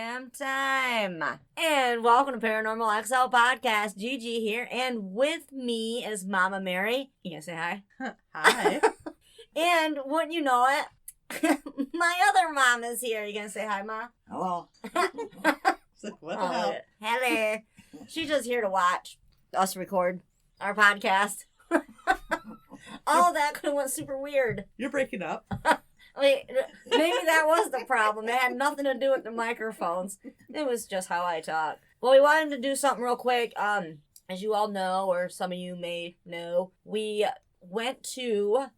damn time. And welcome to Paranormal XL Podcast. Gigi here, and with me is Mama Mary. You gonna say hi? Hi. And wouldn't you know it, my other mom is here. You gonna say hi, Ma? Hello. It's like, what the hell? Hello. She's just here to watch us record our podcast. All that could have went super weird. You're breaking up. Wait, maybe that was the problem. It had nothing to do with the microphones. It was just how I talk. Well, we wanted to do something real quick. As you all know, or some of you may know, we went to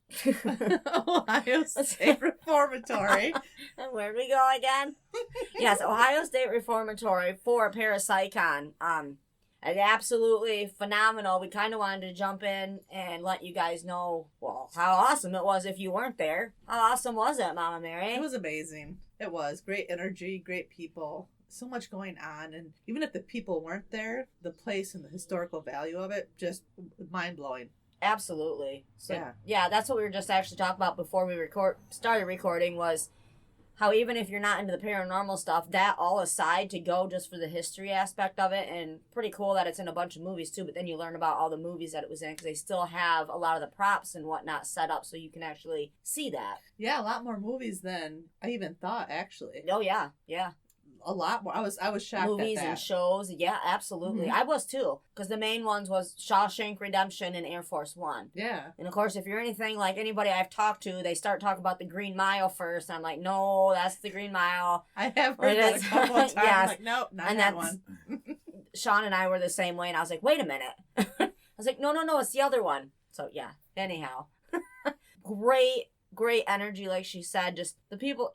Ohio State Reformatory. Where'd we go again? Yes, Ohio State Reformatory for Parapsychon. And absolutely phenomenal. We kind of wanted to jump in and let you guys know, well, how awesome it was if you weren't there. How awesome was it, Mama Mary? It was amazing. It was. Great energy, great people. So much going on. And even if the people weren't there, the place and the historical value of it, just mind-blowing. Absolutely. So, yeah, that's what we were just actually talking about before we started recording, was how even if you're not into the paranormal stuff, that all aside, to go just for the history aspect of it, and pretty cool that it's in a bunch of movies too, but then you learn about all the movies that it was in, because they still have a lot of the props and whatnot set up so you can actually see that. Yeah, a lot more movies than I even thought, actually. Oh, yeah. A lot more. I was shocked Movies at that. And shows. Yeah, absolutely. Mm-hmm. I was too, because the main ones was Shawshank Redemption and Air Force One. Yeah. And of course, if you're anything like anybody I've talked to, they start talking about the Green Mile first. And I'm like, no, that's the Green Mile. I have heard that a couple of times. Yes. I'm like, nope, not that one. Sean and I were the same way, and I was like, wait a minute. I was like, no, it's the other one. So yeah, anyhow. Great energy, like she said. Just the people.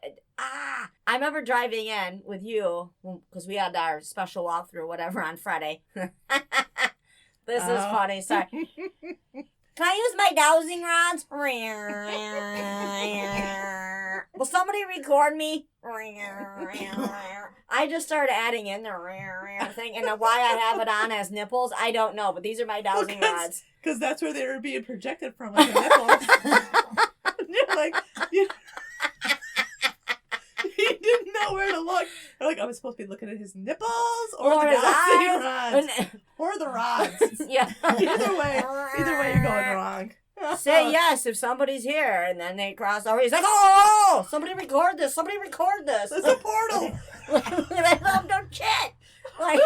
I remember driving in with you because we had our special walkthrough, whatever, on Friday. This is funny. Sorry. Can I use my dowsing rods? Will somebody record me? I just started adding in the thing, and why I have it on as nipples, I don't know, but these are my dowsing rods. Because that's where they were being projected from, with the nipples. You're like, you didn't know where to look. You're like, I was supposed to be looking at his nipples or the dowsing rods. Or the rods. Yeah. Either way you're going wrong. Say yes if somebody's here, and then they cross over. He's like, oh, somebody record this. It's a portal. Don't shit. Like,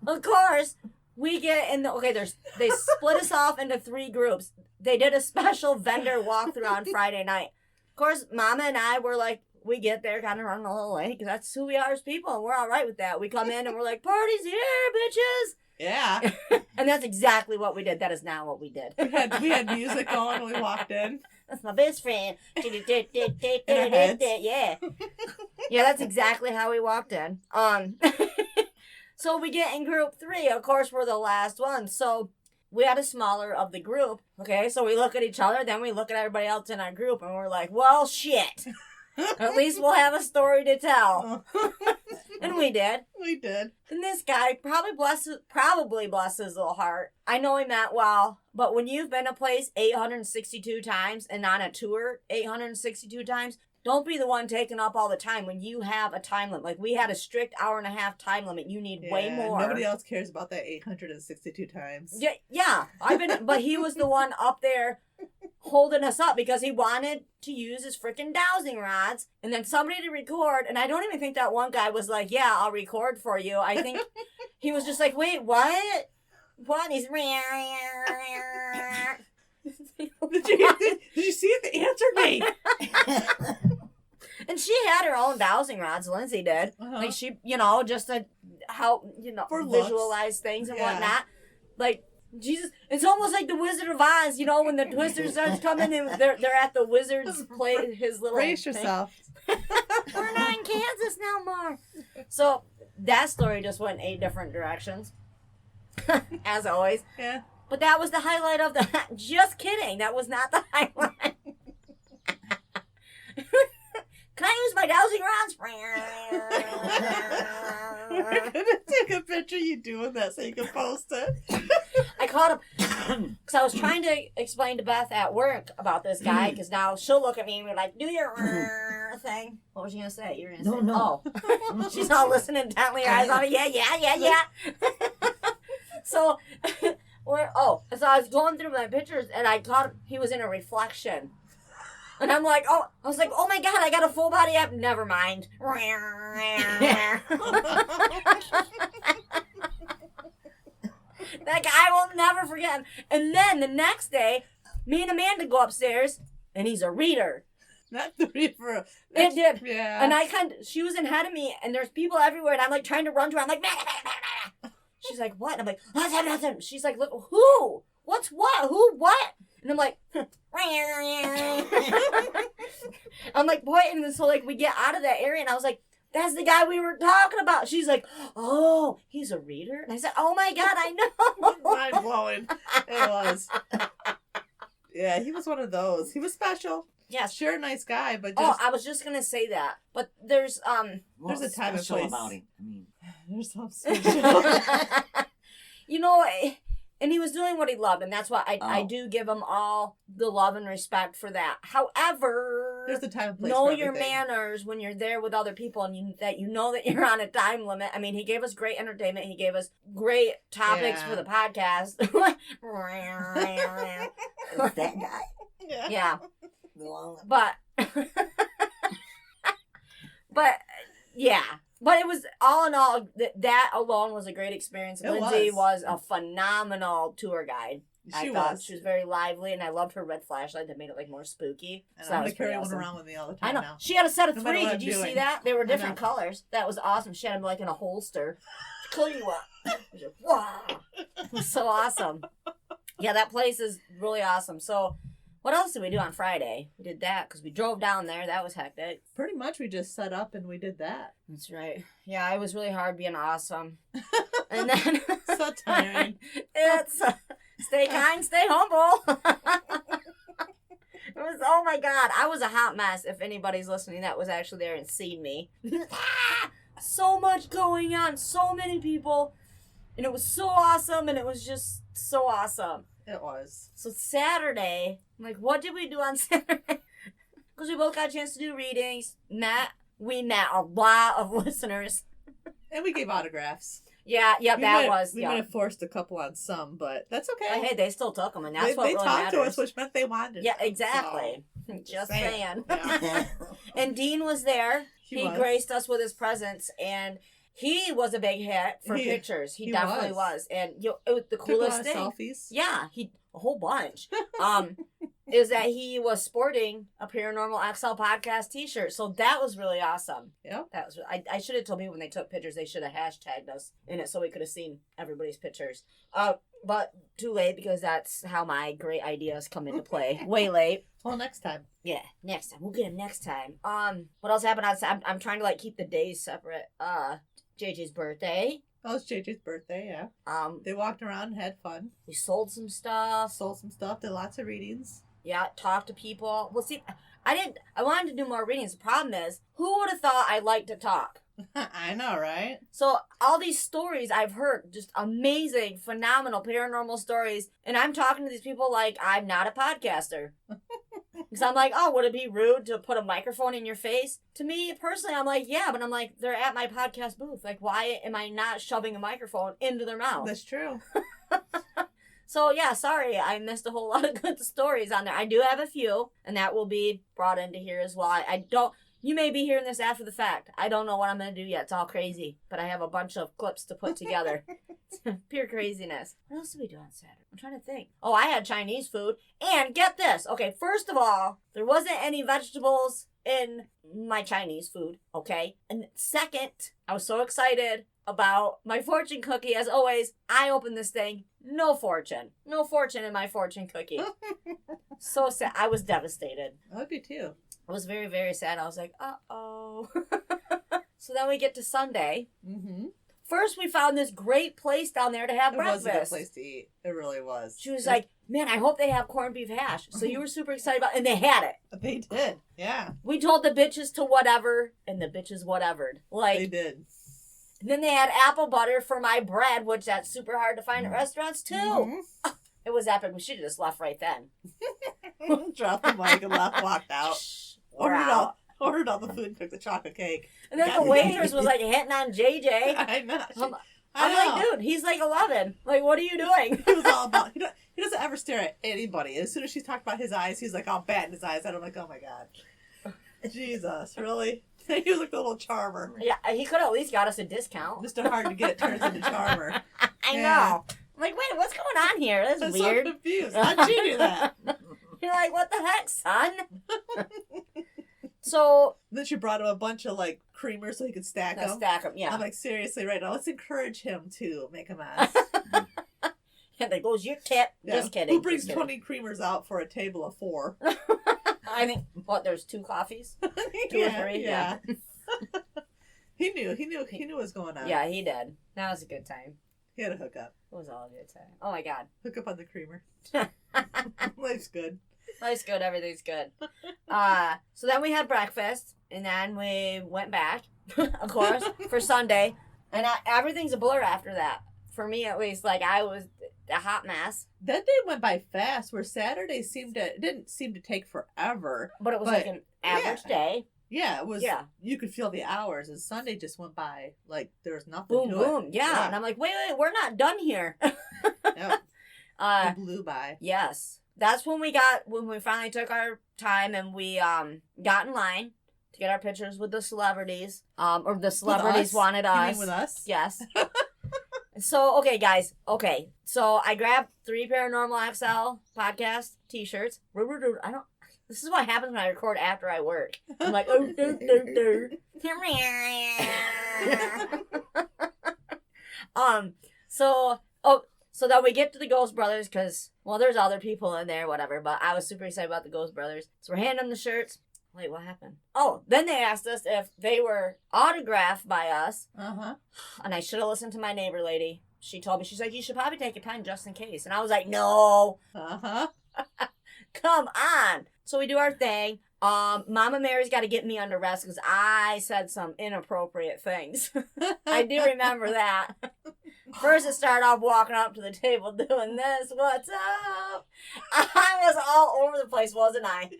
of course, we get in the, they split us off into 3 groups. They did a special vendor walkthrough on Friday night. Of course, Mama and I were like, we get there kind of running a little late, because that's who we are as people, and we're all right with that. We come in and we're like, party's here, bitches. Yeah. And that's exactly what we did. That is not what we did. We had music going when we walked in. That's my best friend. Yeah. Yeah, that's exactly how we walked in. So we get in group 3. Of course, we're the last one. So we had a smaller of the group. Okay, so we look at each other, then we look at everybody else in our group, and we're like, well, shit. At least we'll have a story to tell. And we did. And this guy, probably bless his little heart. I know he meant well, but when you've been a place 862 times and on a tour 862 times, don't be the one taking up all the time when you have a time limit. Like, we had a strict 1.5-hour time limit. You need way more. Nobody else cares about that 862 times. Yeah. But he was the one up there holding us up because he wanted to use his freaking dowsing rods, and then somebody to record. And I don't even think that one guy was like, yeah, I'll record for you. I think he was just like, wait, what? He's Did you see it? They answered me. And she had her own dowsing rods, Lindsay did. Uh-huh. Like, she, just to help, for visualize looks. Things and whatnot. Like, Jesus, it's almost like the Wizard of Oz, when the Twister starts coming and they're at the wizard's play, his little Brace thing. yourself. We're not in Kansas no more. So that story just went 8 different directions, as always. Yeah. But that was the highlight of the. Just kidding, that was not the highlight. Can I use my dowsing rods? We're gonna take a picture of you doing that so you can post it. I caught him because I was trying to explain to Beth at work about this guy, because now she'll look at me and be like, do your thing. What was you gonna say? You were gonna No, say no. Oh. She's all listening intently, her eyes on it. Yeah. So so I was going through my pictures and I thought he was in a reflection. And I'm like, I was like, oh my God, I got a full body app. Never mind. That guy, I will never forget him. And then the next day, me and Amanda go upstairs, and he's a reader. Not the reader. It did. Yeah. And she was ahead of me, and there's people everywhere, and I'm like trying to run to her. I'm like, she's like, what? And I'm like, nothing. She's like, look, who? What's what? Who? What? And I'm like, I'm like, what? And so like we get out of that area, and I was like, that's the guy we were talking about. She's like, oh, he's a reader? And I said, oh my God, I know. Mind blowing. It was. Yeah, he was one of those. He was special. Yes. Sure, nice guy, but just... I was just going to say that. But there's a time and place about him. I mean, there's something special. You know, and he was doing what he loved, and that's why I do give him all the love and respect for that. However, there's a time and place know for your everything. manners when you're there with other people, and you know that you're on a time limit. I mean, he gave us great entertainment. He gave us great topics for the podcast. that guy. Yeah. But yeah. But it was, all in all, that alone was a great experience. Lindsay was a phenomenal tour guide. I thought she was very lively, and I loved her red flashlight that made it like more spooky. And so I'm going to carry one around with me all the time. I know. Now. She had a set of No matter 3. what Did you I'm see doing. that? They were different colors. That was awesome. She had them like in a holster. Clear you up. Wow. It was so awesome. Yeah, that place is really awesome. So, what else did we do on Friday? We did that because we drove down there. That was hectic. Pretty much we just set up and we did that. That's right. Yeah, it was really hard being awesome. And then... So tiring. It's... stay kind, stay humble. It was, oh my God, I was a hot mess. If anybody's listening that was actually there and seen me. So much going on, so many people. And it was so awesome, and it was just so awesome. It was. So Saturday, I'm like, what did we do on Saturday? Because we both got a chance to do readings. We met a lot of listeners. And we gave autographs. Yeah, We might have forced a couple on some, but that's okay. Hey, they still took them, and that's what they really talked matters. to us, which meant they wanted. Yeah, exactly. So, just saying. Yeah. And Dean was there. He was. graced us with his presence, and he was a big hit for pictures. He definitely was. And it was the coolest thing. Selfies. Yeah, a whole bunch. Is that he was sporting a paranormalxl podcast T-shirt, so that was really awesome. Yeah, that was. I should have told me when they took pictures, they should have hashtagged us in it so we could have seen everybody's pictures. But too late because that's how my great ideas come into play. Way late. Well, next time. Yeah, next time we'll get him next time. What else happened outside? I'm trying to like keep the days separate. JJ's birthday. That was JJ's birthday, yeah. They walked around and had fun. We sold some stuff. Did lots of readings. Yeah, talked to people. Well, see, I wanted to do more readings. The problem is, who would have thought I like to talk? I know, right? So, all these stories I've heard, just amazing, phenomenal paranormal stories, and I'm talking to these people like I'm not a podcaster. Because I'm like, oh, would it be rude to put a microphone in your face? To me, personally, I'm like, yeah, but I'm like, they're at my podcast booth. Like, why am I not shoving a microphone into their mouth? That's true. So, yeah, sorry, I missed a whole lot of good stories on there. I do have a few, and that will be brought into here as well. You may be hearing this after the fact. I don't know what I'm going to do yet. It's all crazy. But I have a bunch of clips to put together. Pure craziness. What else did we do on Saturday? I'm trying to think. Oh, I had Chinese food. And get this. Okay, first of all, there wasn't any vegetables in my Chinese food. Okay? And second, I was so excited about my fortune cookie. As always, I opened this thing. No fortune. No fortune in my fortune cookie. So sad. I was devastated. I would be too. I was very, very sad. I was like, uh-oh. So then we get to Sunday. Mm-hmm. First, we found this great place down there to have breakfast. It was a good place to eat. It really was. She was like, man, I hope they have corned beef hash. So you were super excited about it. And they had it. They did. Yeah. We told the bitches to whatever, and the bitches whatevered. Like, they did. And then they had apple butter for my bread, which that's super hard to find at restaurants, too. Mm-hmm. It was epic. We should have just left right then. Dropped the mic and walked out. We're out. Ordered all the food, cooked the chocolate cake. And then the waitress was like hitting on JJ. I know. I'm like, dude, he's like 11. Like, what are you doing? He was all about. He doesn't ever stare at anybody. As soon as she talked about his eyes, he's like all bat in his eyes. And I'm like, oh my god, Jesus, really? He was like the little charmer. Yeah, he could have at least got us a discount. Mr. Hard to Get turns into charmer. I know. I'm like, wait, what's going on here? That's I'm weird. so confused. How'd you do that? You're like, what the heck, son? So then she brought him a bunch of like creamers so he could stack them. Stack them, yeah. I'm like, seriously, right now, let's encourage him to make a mess. Yeah, there goes your tip. Yeah. Just kidding. Who brings 20 creamers out for a table of 4? I mean, what? There's 2 coffees, 2 or 3. Yeah. He knew what was going on. Yeah, he did. That was a good time. He had a hookup. It was all a good time. Oh my god. Hook up on the creamer. Life's good. Life's good. Everything's good. So then we had breakfast, and then we went back, of course, for Sunday, and everything's a blur after that. For me, at least, like I was a hot mess. That day went by fast. Where Saturday didn't seem to take forever. But it was like an average day. Yeah, it was. Yeah. You could feel the hours, and Sunday just went by like there was nothing. Boom, to boom. it. Yeah. And I'm like, wait, we're not done here. Yep. It blew by. Yes. That's when we finally took our time and we got in line to get our pictures with the celebrities. Or the celebrities wanted us. You mean with us? Yes. So, okay, guys. Okay. So I grabbed 3 Paranormal XL podcast t-shirts. This is what happens when I record after I work. I'm like, oh, So then we get to the Ghost Brothers because, well, there's other people in there, whatever. But I was super excited about the Ghost Brothers. So we're handing them the shirts. Wait, what happened? Oh, then they asked us if they were autographed by us. Uh-huh. And I should have listened to my neighbor lady. She told me, she's like, you should probably take a pen just in case. And I was like, no. Uh-huh. Come on. So we do our thing. Mama Mary's got to get me under arrest because I said some inappropriate things. I do remember that. First, it started off walking up to the table doing this. What's up? I was all over the place, wasn't I?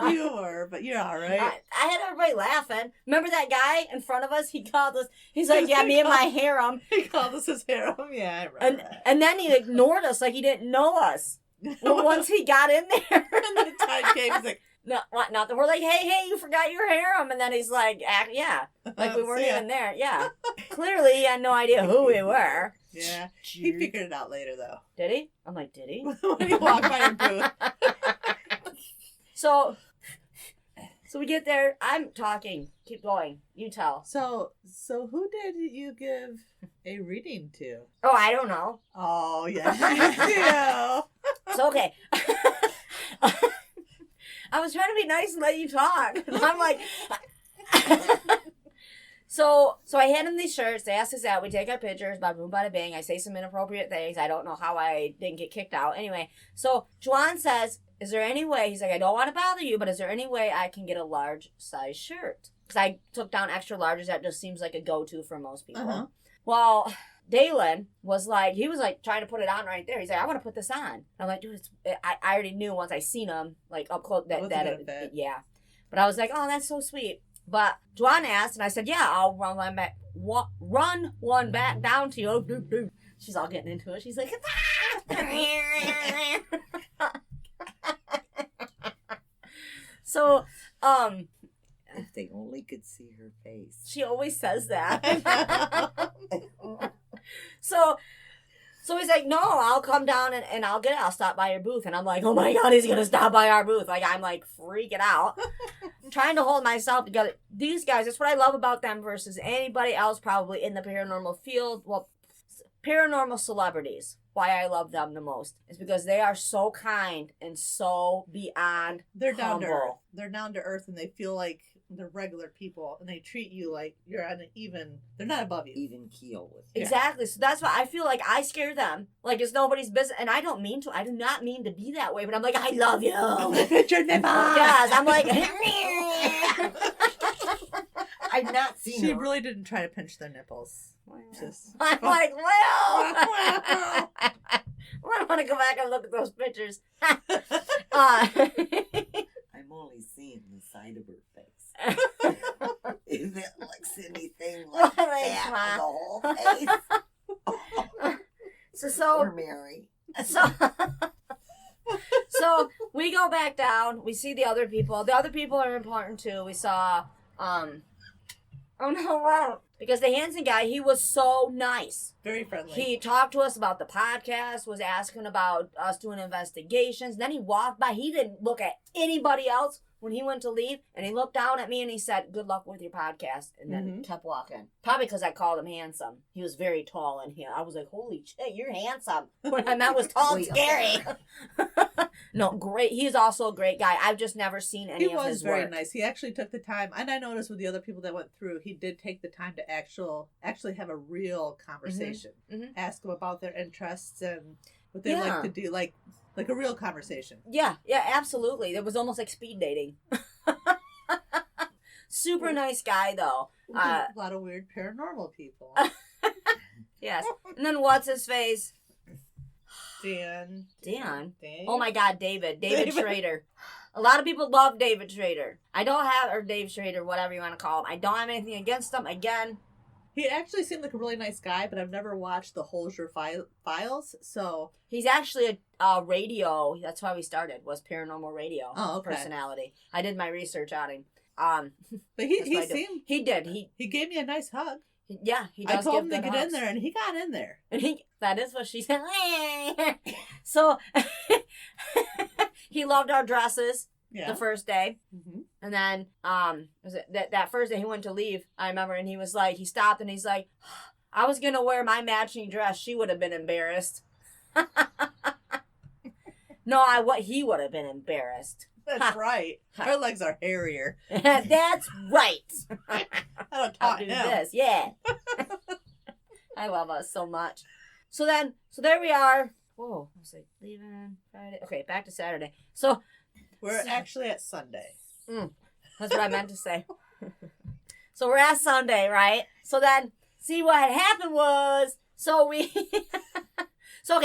You were, but you're all right. I had everybody laughing. Remember that guy in front of us? He called us. He's like, yeah, me and my harem. He called us his harem. Yeah, I remember that. And then he ignored us like he didn't know us. Well, once he got in there. And then the time came, he's like, no, what? Not that we're like, hey, you forgot your harem, and then he's like, yeah, like we weren't even there. Yeah, clearly he had no idea who we were. Yeah, he figured it out later though. Did he? I'm like, did he? When he walked by your booth. So we get there. I'm talking. Keep going. You tell. So who did you give a reading to? Oh, I don't know. Oh yeah, you do. So okay. I was trying to be nice and let you talk. I'm like, so I hand them these shirts. They ask us out. We take our pictures. Bada boom, bada bing. I say some inappropriate things. I don't know how I didn't get kicked out. Anyway, so Juan says, is there any way, he's like, I don't want to bother you, but is there any way I can get a large size shirt? Because I took down extra larges. That just seems like a go-to for most people. Uh-huh. Well, Dalen was like, trying to put it on right there. He's like, I want to put this on. I'm like, dude, I already knew once I seen him, like up close, yeah. But I was like, oh, that's so sweet. But Juan asked, and I said, yeah, I'll run one back down to you. She's all getting into it. She's like, so, if they only could see her face. She always says that. So he's like, no, I'll come down and I'll get it. I'll stop by your booth. And I'm like, oh my God, he's going to stop by our booth. Like, I'm like freaking out. I'm trying to hold myself together. These guys, that's what I love about them versus anybody else probably in the paranormal field. Well, paranormal celebrities. Why I love them the most is because they are so kind and so beyond They're down humble. to earth. They're down to earth and they feel like they're regular people and they treat you like you're on an even, they're not above you. Even keel with Yeah. Exactly. So that's why I feel like I scare them. Like it's nobody's business. And I do not mean to be that way, but I'm like, I love you. Pinch your nipple. Yes, I'm like, I've not seen She her. really didn't try to pinch their nipples. Just I'm like, well, I want to go back and look at those pictures. I'm only seeing the side of her face. If it looks anything like that, the whole face. So Or Mary. So we go back down. We see the other people. The other people are important too. We saw, oh no, wow. Because the Hansen guy, he was so nice. Very friendly. He talked to us about the podcast, was asking about us doing investigations. Then he walked by. He didn't look at anybody else when he went to leave. And he looked down at me and he said, "Good luck with your podcast." And then kept walking. Probably because I called him handsome. He was very tall in here. I was like, "Holy shit, you're handsome." When I meant was tall and scary. No, great. He's also a great guy. I've just never seen any of his work. He was very nice. He actually took the time, and I noticed with the other people that went through, he did take the time to actually have a real conversation. Ask them about their interests and what they like to do, like a real conversation. Yeah, absolutely. It was almost like speed dating. Super nice guy, though. A lot of weird paranormal people. Yes. And then what's his face? Dan. Oh my God, David Schrader. A lot of people love David Schrader. or Dave Schrader, whatever you want to call him. I don't have anything against him. Again, he actually seemed like a really nice guy, but I've never watched the Holzer files, so... He's actually a radio, that's why we started, was paranormal radio personality. I did my research on him. But he seemed... He did. He gave me a nice hug. Yeah, he does. I told him to give get hugs. in there, and he got in there. And that is what she said. So, he loved our dresses the first day. And then, was it that first day he went to leave, I remember, and he was like, he stopped and he's like, "I was going to wear my matching dress. She would have been embarrassed." No, he would have been embarrassed. That's right. Her legs are hairier. That's right. I'll do this. Yeah. I love us so much. So there we are. Whoa. I was like, leaving Friday. Okay, back to Saturday. So we're actually at Sunday. That's what I meant to say. So we're at Sunday, right? So then, see what had happened was,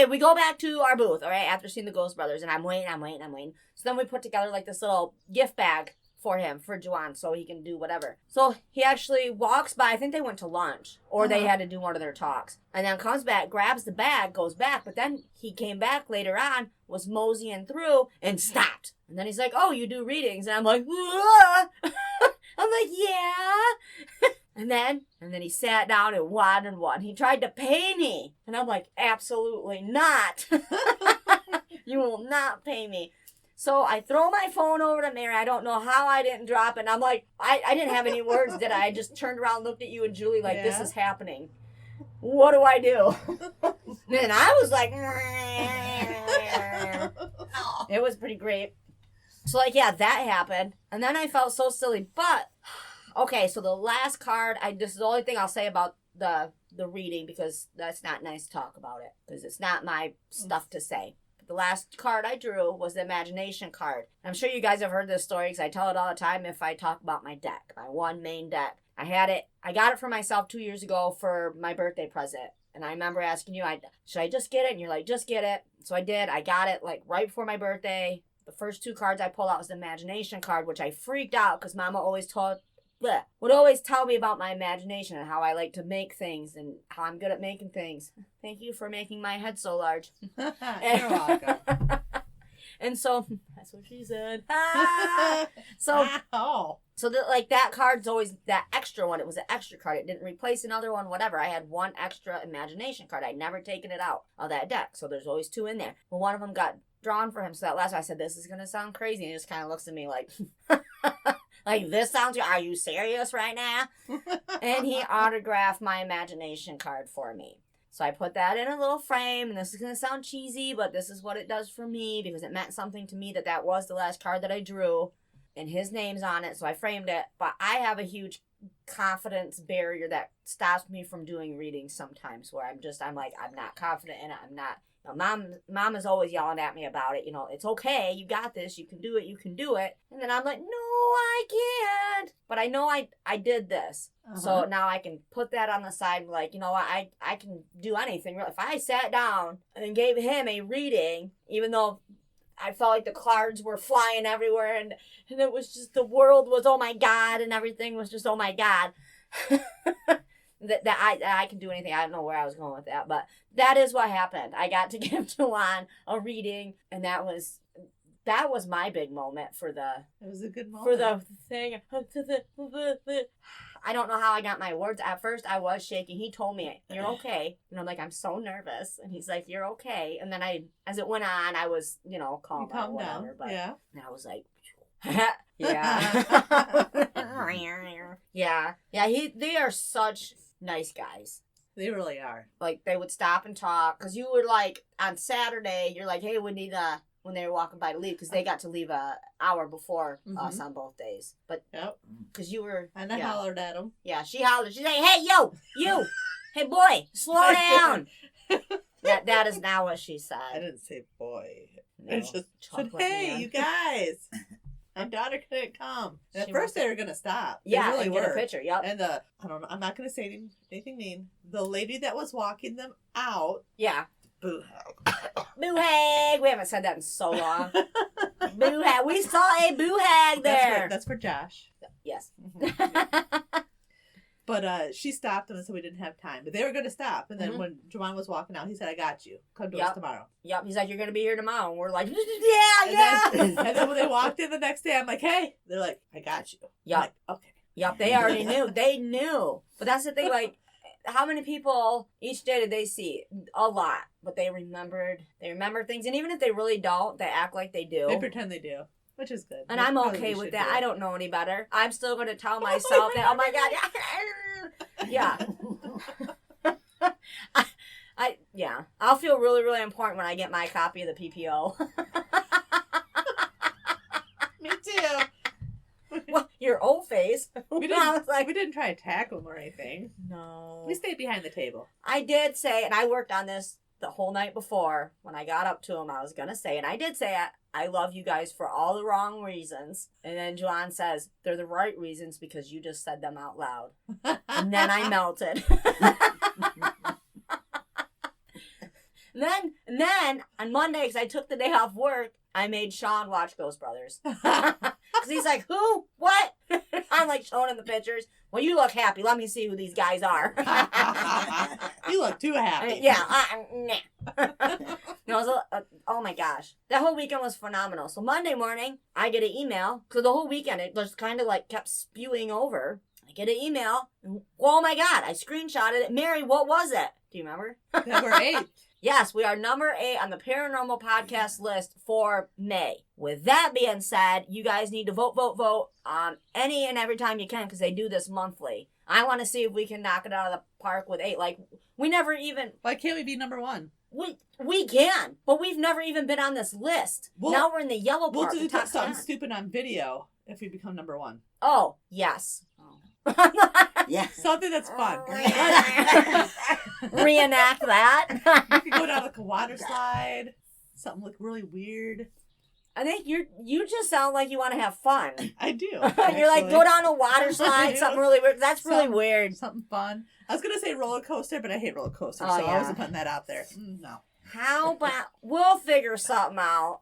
we go back to our booth, all right, after seeing the Ghost Brothers, and I'm waiting. So then we put together like this little gift bag for him, for Juwan, so he can do whatever. So he actually walks by, I think they went to lunch, or they had to do one of their talks, and then comes back, grabs the bag, goes back, but then he came back later on, was moseying through, and stopped. And then he's like, "Oh, you do readings?" And I'm like, "Whoa." I'm like, "Yeah." And then he sat down and one. He tried to pay me. And I'm like, "Absolutely not." You will not pay me. So I throw my phone over to Mary. I don't know how I didn't drop it. And I'm like, I didn't have any words, did I? I just turned around, looked at you and Julie like, this is happening. What do I do? And I was like, it was pretty great. So that happened. And then I felt so silly. But, okay, so the last card, this is the only thing I'll say about the reading, because that's not nice to talk about it, because it's not my stuff to say. The last card I drew was the imagination card. I'm sure you guys have heard this story because I tell it all the time if I talk about my deck, my one main deck. I got it for myself 2 years ago for my birthday present. And I remember asking you, should I just get it? And you're like, just get it. So I did. I got it like right before my birthday. The first two cards I pulled out was the imagination card, which I freaked out because Mama would always tell me about my imagination and how I like to make things and how I'm good at making things. Thank you for making my head so large. You're welcome. And so, that's what she said. So that card's always that extra one. It was an extra card. It didn't replace another one, whatever. I had one extra imagination card. I'd never taken it out of that deck. So there's always two in there. Well, one of them got drawn for him. So that last one I said, this is going to sound crazy. And he just kind of looks at me like... Like, this sounds... Are you serious right now? And he autographed my imagination card for me. So I put that in a little frame, and this is going to sound cheesy, but this is what it does for me, because it meant something to me that was the last card that I drew, and his name's on it, so I framed it. But I have a huge confidence barrier that stops me from doing readings sometimes, where I'm like, I'm not confident in it, I'm not... Mom is always yelling at me about it. It's okay. You got this. You can do it. And then I'm like, no, I can't. But I know I did this. So now I can put that on the side and like, you know what? I can do anything. If I sat down and gave him a reading, even though I felt like the cards were flying everywhere, and it was just, the world was, oh my God, and everything was just, oh my God. that I can do anything. I don't know where I was going with that, but that is what happened. I got to give Juwan a reading, and that was my big moment for the... It was a good moment. For the thing. I don't know how I got my words. At first, I was shaking. He told me, you're okay. And I'm like, I'm so nervous. And he's like, you're okay. And then as it went on, I was, calm down or whatever. Down. But yeah. And I was like, yeah. Yeah. They are such nice guys. They really are. Like, they would stop and talk. Because you were like, on Saturday, you're like, hey, we need when they were walking by to leave, because they got to leave an hour before us on both days. But, because you were... And I hollered at them. Yeah, she hollered. She's like, hey, yo, you, hey, boy, slow down. That is not what she said. I didn't say boy. No, I just said, hey, you guys. My daughter couldn't come. And at first they were going to stop. They really were. Get a picture, yep. And I don't know, I'm not going to say anything mean. The lady that was walking them out. Yeah. Boo hag. Boo hag. We haven't said that in so long. Boo hag. We saw a boo hag there. That's for Josh. Yes. But she stopped them and said we didn't have time. But they were going to stop. And then when Juwan was walking out, he said, I got you. Come to us tomorrow. Yep. He's like, you're going to be here tomorrow. And we're like, yeah. And then when they walked in the next day, I'm like, hey. They're like, I got you. Yep. Like, okay. Yep. They already knew. They knew. But that's the thing. Like, how many people each day did they see? A lot. But they remember things. And even if they really don't, they act like they do. They pretend they do. Which is good. And I'm okay with that. I don't know any better. I'm still going to tell myself that, oh my God. Yeah. I'll feel really, really important when I get my copy of the PPO. Me too. Well, your old face. We didn't try to attack them or anything. No. We stayed behind the table. I did say, and I worked on this the whole night before. When I got up to him, I was going to say, and I did say it, I love you guys for all the wrong reasons. And then Juwan says, they're the right reasons because you just said them out loud. And then I melted. And then on Monday, because I took the day off work, I made Sean watch Ghost Brothers. Because he's like, who? What? I'm like showing him the pictures. Well, you look happy. Let me see who these guys are. You look too happy. No, oh my gosh. That whole weekend was phenomenal. So Monday morning, I get an email. So the whole weekend, it just kind of like kept spewing over. I get an email. And, oh my God. I screenshotted it. Mary, what was it? Do you remember? Number 8. Yes, we are number 8 on the paranormal podcast list for May. With that being said, you guys need to vote any and every time you can because they do this monthly. I want to see if we can knock it out of the park with 8. Like, we never even... Why can't we be number 1? We can, but we've never even been on this list. Now we're in the yellow part. We'll do something stupid on video if we become number 1. Oh, yes. Yeah. Something that's fun. Reenact that. You can go down like a water slide. Something look really weird. I think you just sound like you want to have fun. I do. You're like, go down a water slide, something really weird. That's really weird. Something fun. I was going to say roller coaster, but I hate roller coasters, so I wasn't putting that out there. No. How about, we'll figure something out.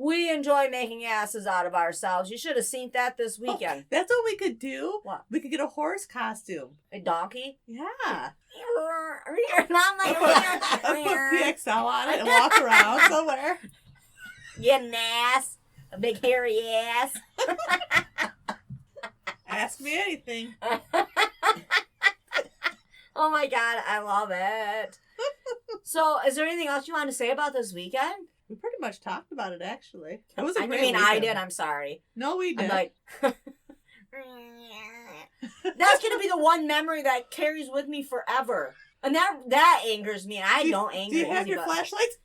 We enjoy making asses out of ourselves. You should have seen that this weekend. Oh, that's what we could do. What? We could get a horse costume. A donkey? Yeah. Not like I'll put PXL on it and walk around somewhere. Get an ass. A big hairy ass. Ask me anything. Oh my God, I love it. So, is there anything else you want to say about this weekend? We pretty much talked about it, actually. It was a great weekend. I did. I'm sorry. No, we did. I'm like, that's going to be the one memory that carries with me forever. And that angers me, and I don't anger you. Do you have your flashlights?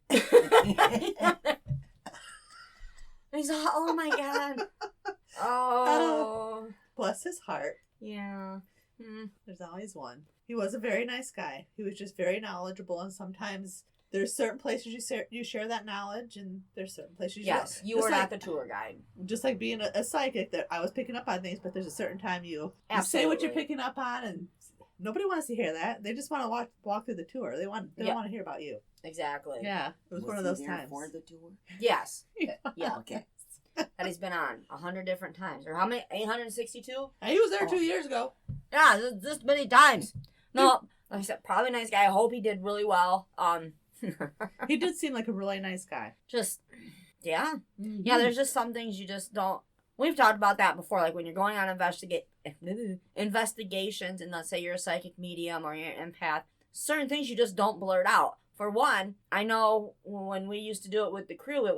He's like, oh my God. Oh. Bless his heart. Yeah. There's always one. He was a very nice guy. He was just very knowledgeable, and sometimes there's certain places you share that knowledge, and there's certain places you don't. Yes, you were not the tour guide. Just like being a psychic, that I was picking up on things, but there's a certain time you say what you're picking up on, and Nobody wants to hear that. They just want to walk through the tour. They don't want to hear about you. Exactly. Yeah, it was one of those he times. for the tour? Yes. Yeah. Okay. That he's been on 100 different times. Or how many? 862? He was there 2 years ago. Yeah, this many times. No, like I said, probably a nice guy. I hope he did really well. He did seem like a really nice guy. Just, yeah. Mm-hmm. Yeah, there's just some things you just don't. We've talked about that before. Like when you're going on investigations, and let's say you're a psychic medium or you're an empath, certain things you just don't blurt out. For one, I know when we used to do it with the crew,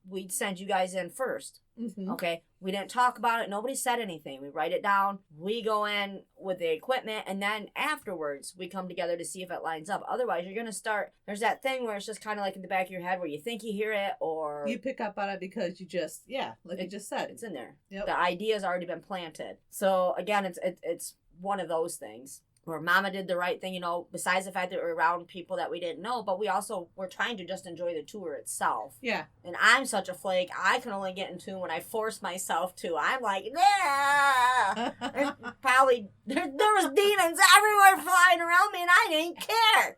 we'd send you guys in first. Mm-hmm. Okay? We didn't talk about it. Nobody said anything. We write it down. We go in with the equipment, and then afterwards, we come together to see if it lines up. Otherwise, you're going to start... There's that thing where it's just kind of like in the back of your head where you think you hear it, or... You pick up on it because you just... Yeah, like you just said. It's in there. Yep. The idea's already been planted. So, again, it's one of those things. Where Mama did the right thing, besides the fact that we're around people that we didn't know, but we also were trying to just enjoy the tour itself. Yeah. And I'm such a flake, I can only get in tune when I force myself to. I'm like, yeah! Probably, there was demons everywhere flying around me, and I didn't care!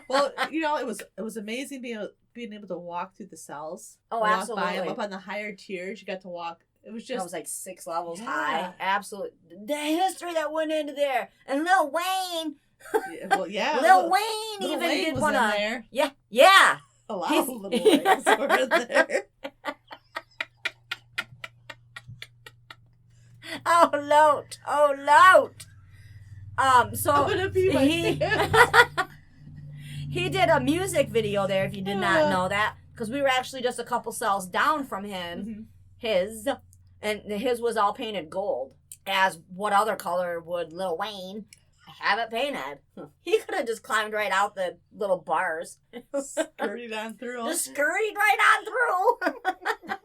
Well, it was amazing being able to walk through the cells. Oh, walk absolutely. By them. Up on the higher tiers, you got to walk. It was just... I was like 6 levels Yeah. high. Absolutely. The history that went into there. And Lil Wayne. Lil Wayne even did one of there. Yeah. Yeah. A lot of little Waynes were there. Oh, Lord. So I'm gonna be my he did a music video there, if you did not know that. Because we were actually just a couple cells down from him. Mm-hmm. His was all painted gold. As what other color would Lil Wayne have it painted? He could have just climbed right out the little bars. Scurried on through. Just scurried right on through.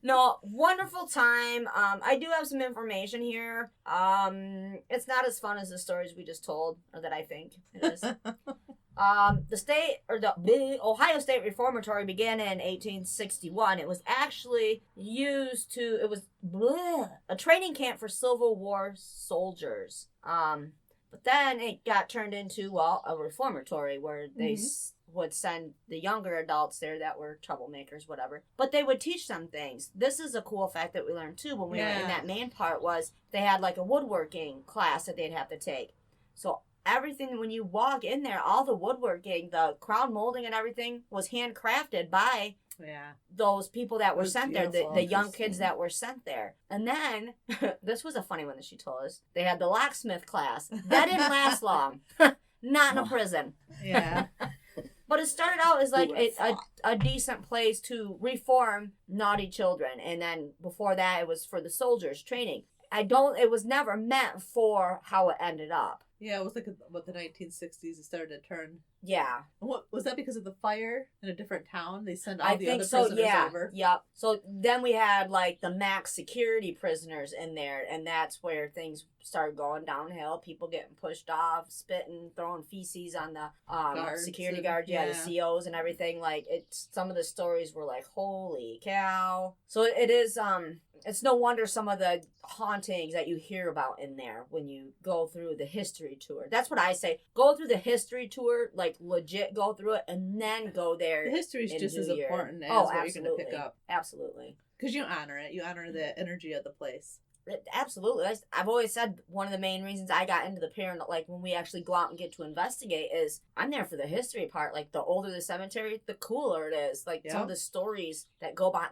No, wonderful time. I do have some information here. It's not as fun as the stories we just told, or that I think it is. The Ohio State Reformatory began in 1861. It was actually it was a training camp for Civil War soldiers. But then it got turned into, a reformatory where they would send the younger adults there that were troublemakers, whatever. But they would teach them things. This is a cool fact that we learned too when we were in that main part, was they had like a woodworking class that they'd have to take. So everything, when you walk in there, all the woodworking, the crown molding and everything was handcrafted by those people that were sent there, the young kids that were sent there. And then, this was a funny one that she told us, they had the locksmith class. That didn't last long. Not in a prison. Yeah. But it started out as like a decent place to reform naughty children. And then before that, it was for the soldiers training. It was never meant for how it ended up. Yeah, it was like the 1960s. It started to turn. Yeah. What was that, because of the fire in a different town? They sent all the other so, prisoners over. Yep. So then we had like the max security prisoners in there, and that's where things started going downhill. People getting pushed off, spitting, throwing feces on the security guards, the COs and everything. Like, some of the stories were like, holy cow. So it is it's no wonder some of the hauntings that you hear about in there when you go through the history tour. That's what I say. Go through the history tour, like legit go through it, and then go there. The history is just as important as what you're going to pick up. Absolutely. Because you honor it. You honor the energy of the place. Absolutely. I've always said one of the main reasons I got into the paranormal, like when we actually go out and get to investigate, is I'm there for the history part. Like, the older the cemetery, the cooler it is. Like, some of the stories that go by,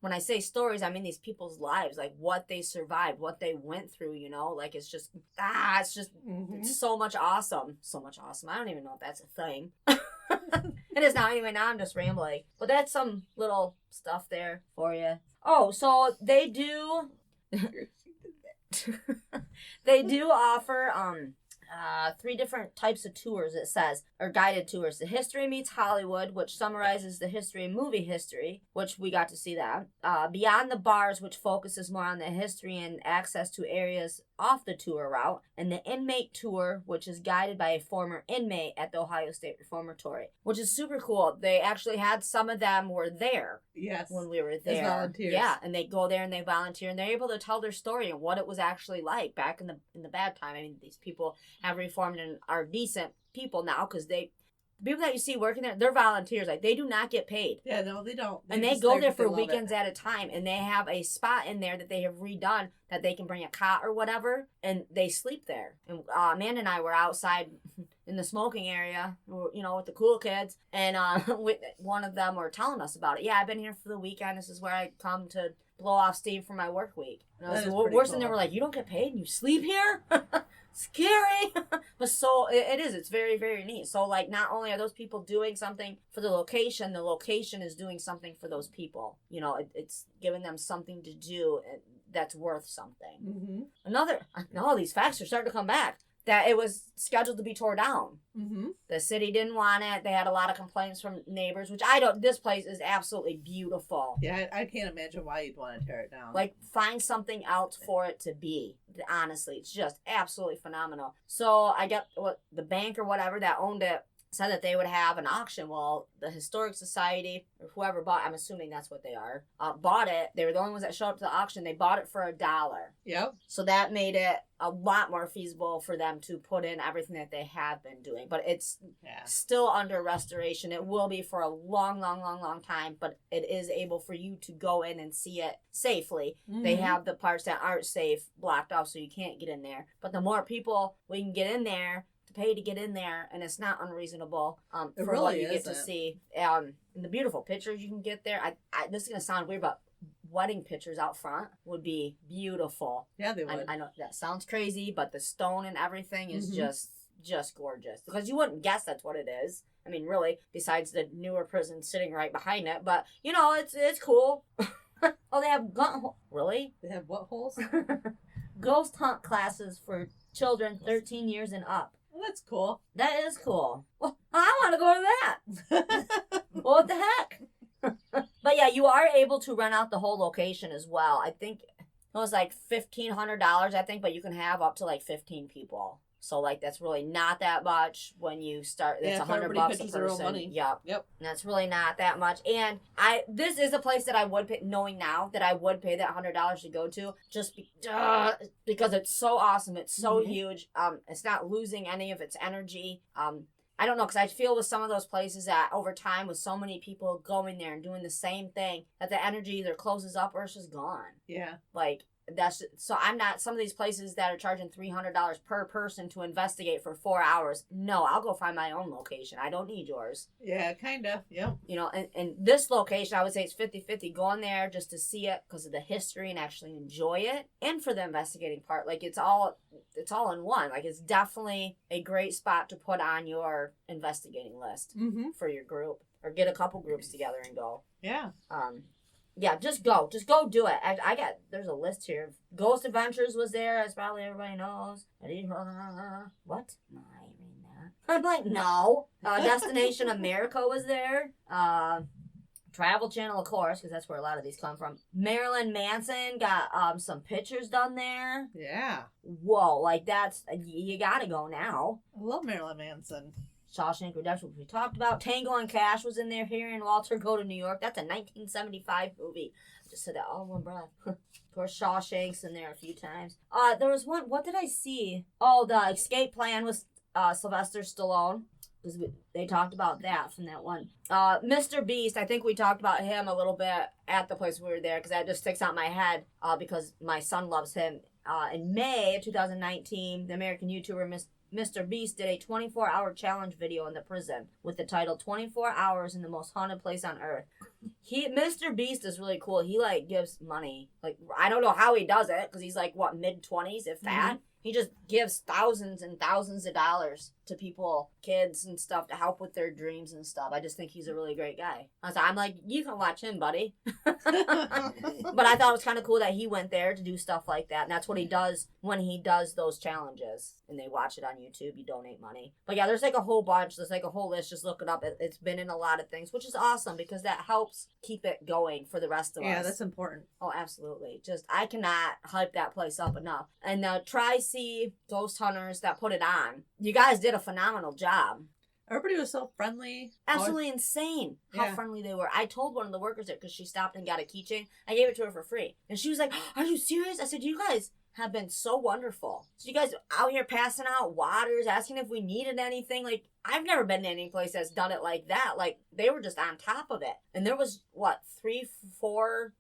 when I say stories, I mean these people's lives, like what they survived, what they went through, like it's just, it's so much awesome. So much awesome. I don't even know if that's a thing. It is now. Anyway, now I'm just rambling. But that's some little stuff there for you. Oh, so they do... They do offer 3 different types of tours, it says, or guided tours. The History Meets Hollywood, which summarizes the history of movie history, which we got to see that. Beyond the Bars, which focuses more on the history and access to areas off the tour route. And the Inmate Tour, which is guided by a former inmate at the Ohio State Reformatory, which is super cool. They actually had some of them were there. Yes. When we were there. As volunteers. Yeah, and they go there and they volunteer, and they're able to tell their story and what it was actually like back in the bad time. I mean, these people have reformed and are decent people now, because the people that you see working there, they're volunteers. Like, they do not get paid. Yeah, no, they don't. And they go there for weekends at a time, and they have a spot in there that they have redone that they can bring a cot or whatever, and they sleep there. And Amanda and I were outside in the smoking area, you know, with the cool kids, and one of them were telling us about it. Yeah, I've been here for the weekend. This is where I come to blow off steam for my work week. And I was worse than they were like, you don't get paid and you sleep here? Scary. But so it is. It's very, very neat. So, like, not only are those people doing something for the location is doing something for those people. You know, it's giving them something to do that's worth something. All these facts are starting to come back. That it was scheduled to be torn down. The city didn't want it. They had a lot of complaints from neighbors, which this place is absolutely beautiful. Yeah, I can't imagine why you'd want to tear it down. Like, find something else for it to be. Honestly, it's just absolutely phenomenal. So I got the bank or whatever that owned it said that they would have an auction. Well, the Historic Society, or whoever bought, I'm assuming that's what they are, bought it. They were the only ones that showed up to the auction. They bought it for $1. Yep. So that made it a lot more feasible for them to put in everything that they have been doing. But it's still under restoration. It will be for a long, long, long, long time, but it is able for you to go in and see it safely. They have the parts that aren't safe blocked off, so you can't get in there. But the more people we can get in there, pay to get in there, and it's not unreasonable for really what you get to see. And the beautiful pictures you can get there. I this is gonna sound weird, but wedding pictures out front would be beautiful. Yeah, they would. I know that sounds crazy, but the stone and everything is just gorgeous, because you wouldn't guess that's what it is. I mean, really, besides the newer prison sitting right behind it, but you know, it's cool. Oh, they have really? They have what holes? Ghost hunt classes for children 13 years and up. Well, that's cool. That is cool. Well, I want to go to that. What the heck? But yeah, you are able to rent out the whole location as well. I think it was like $1,500, I think, but you can have up to like 15 people. So, like, that's really not that much when you start. It's $100 a person. Money. Yep. And that's really not that much. And this is a place that I would pay, knowing now that I would pay that $100 to go to, just because it's so awesome. It's so huge. It's not losing any of its energy. I don't know, because I feel with some of those places that over time, with so many people going there and doing the same thing, that the energy either closes up or it's just gone. Yeah. Like, so I'm not, some of these places that are charging $300 per person to investigate for 4 hours. No, I'll go find my own location. I don't need yours. Yeah, kind of. Yep. You know, and this location, I would say it's 50-50. Go in there just to see it because of the history and actually enjoy it. And for the investigating part, like, it's all in one. Like, it's definitely a great spot to put on your investigating list for your group, or get a couple groups together and go. Yeah. Yeah, just go do it. There's a list here. Ghost Adventures was there, as probably everybody knows. What? No, I ain't reading that. I'm like, no. Destination America was there. Travel Channel, of course, because that's where a lot of these come from. Marilyn Manson got some pictures done there. Yeah. Whoa, like, that's, you gotta go now. I love Marilyn Manson. Shawshank Redemption, which we talked about. Tango and Cash was in there. Hearing Walter Go to New York. That's a 1975 movie. I just said that all in one breath. Of course, Shawshank's in there a few times. There was one. What did I see? Oh, the Escape Plan was Sylvester Stallone. They talked about that from that one. Mr. Beast, I think we talked about him a little bit at the place we were there, because that just sticks out in my head because my son loves him. In May of 2019, the American YouTuber Mr. Beast did a 24-hour challenge video in the prison with the title 24 Hours in the Most Haunted Place on Earth. Mr. Beast is really cool. He, like, gives money. Like, I don't know how he does it, because he's, like, what, mid-20s, if that? He just gives thousands and thousands of dollars to people, kids and stuff, to help with their dreams and stuff. I just think he's a really great guy. I'm like, you can watch him, buddy. But I thought it was kind of cool that he went there to do stuff like that. And that's what he does when he does those challenges. And they watch it on YouTube. You donate money. But yeah, there's like a whole bunch. There's like a whole list. Just look it up. It's been in a lot of things, which is awesome, because that helps keep it going for the rest of us. Yeah, that's important. Oh, absolutely. Just, I cannot hype that place up enough. And the Tri-C Ghost Hunters that put it on, you guys did a phenomenal job. Everybody was so friendly. Absolutely insane how friendly they were. I told one of the workers there, because she stopped and got a keychain. I gave it to her for free. And she was like, are you serious? I said, you guys have been so wonderful. So you guys out here passing out waters, asking if we needed anything. Like, I've never been to any place that's done it like that. Like, they were just on top of it. And there was, 3-4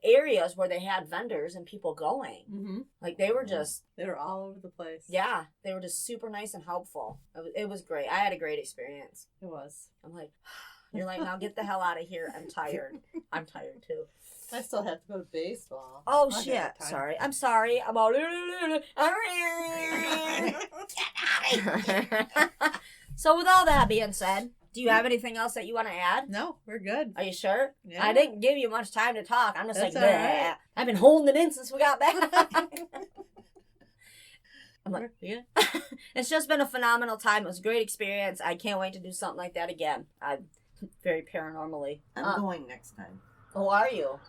areas where they had vendors and people going. Mm-hmm. Like, they were just... They were all over the place. Yeah, they were just super nice and helpful. It was great. I had a great experience. It was. I'm like, you're like, now get the hell out of here. I'm tired. I'm tired, too. I still have to go to baseball. Oh, shit. Sorry. I'm sorry. I'm all... So with all that being said, do you have anything else that you want to add? No, we're good. Are you sure? Yeah. I didn't give you much time to talk. I'm just That's like, all right. I've been holding it in since we got back. I'm like, yeah. It's just been a phenomenal time. It was a great experience. I can't wait to do something like that again. I'm very paranormally. I'm going next time. Oh, are you?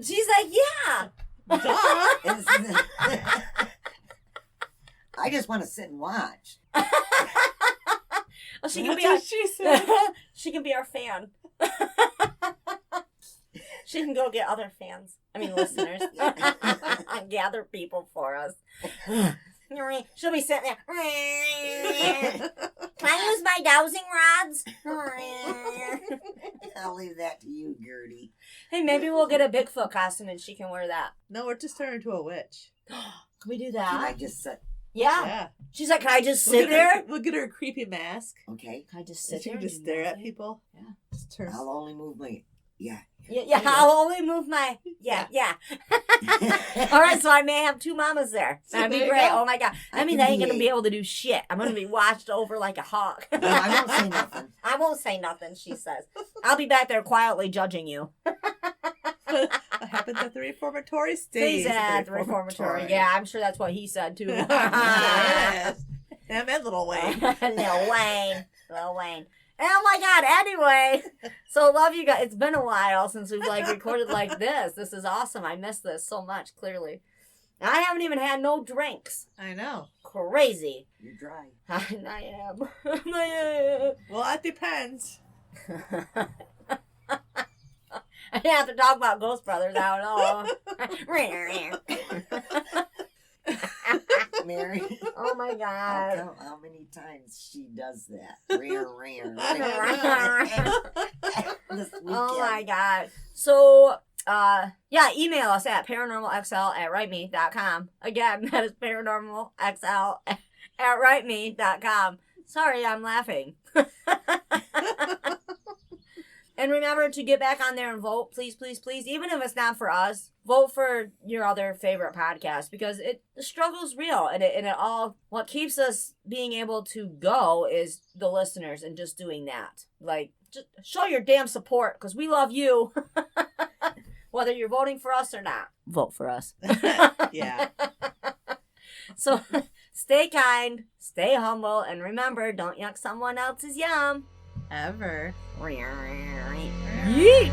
She's like, yeah. Duh. I just want to sit and watch. Well, she can That's be what she said. she can be our fan. She can go get other fans. I mean, listeners. Gather people for us. She'll be sitting there. Can I use my dowsing rods? I'll leave that to you, Gertie. Hey, maybe we'll get a Bigfoot costume and she can wear that. No, we're just turning into a witch. Can we do Can I that? just sit? Yeah. She's like, can I just We'll sit get her- there? We'll get her a creepy mask. Okay. Can I just And sit she there? can and just do stare at nothing? people. Yeah. Just turn. I'll only move my... Yeah. Yeah, I'll only move my... Yeah. All right, so I may have two mamas there. That'd be There you great. go. Oh, my God. I I mean, can I ain't be going to be eight. able to do shit. I'm going to be watched over like a hawk. No, I won't say nothing. I won't say nothing, she says. I'll be back there quietly judging you. What happens at the Reformatory stays Stays at the Reformatory. Yeah, I'm sure that's what he said, too. Yes. I meant Little Wayne. Lil Wayne. Oh my God, anyway. So love you guys. It's been a while since we've recorded like this. This is awesome. I miss this so much, clearly. I haven't even had no drinks. I know. Crazy. You're dry. I am. Well, it depends. I didn't have to talk about Ghost Brothers. I don't know. Mary. Oh my I'll God. count how many times she does that. Rear. This weekend. Oh my God. So, email us at paranormalxl@writeme.com. Again, that is paranormalxl@writeme.com. Sorry, I'm laughing. And remember to get back on there and vote, please, please, please. Even if it's not for us, vote for your other favorite podcast, because the struggle's real, and it all, what keeps us being able to go is the listeners and just doing that. Like, just show your damn support, because we love you. Whether you're voting for us or not, vote for us. Yeah. So stay kind, stay humble, and remember, don't yuck someone else's yum. Ever. Yeet.